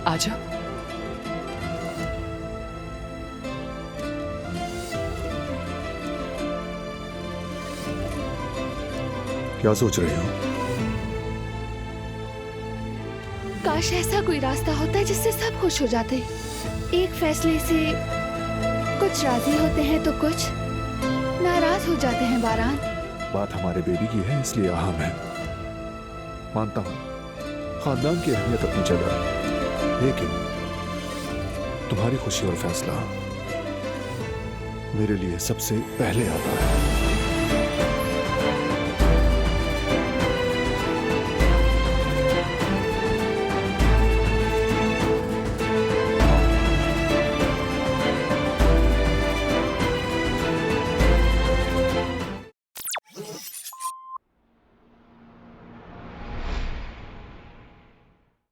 आ जाओ। क्या सोच रही हो? काश ऐसा कोई रास्ता होता जिससे सब खुश हो जाते। एक फैसले से कुछ राजी होते हैं तो कुछ नाराज हो जाते हैं। बारान, बात हमारे बेबी की है इसलिए अहम है। मानता हूं खानदान की अहमियत अपनी जगह है, लेकिन तुम्हारी खुशी और फैसला मेरे लिए सबसे पहले आता है।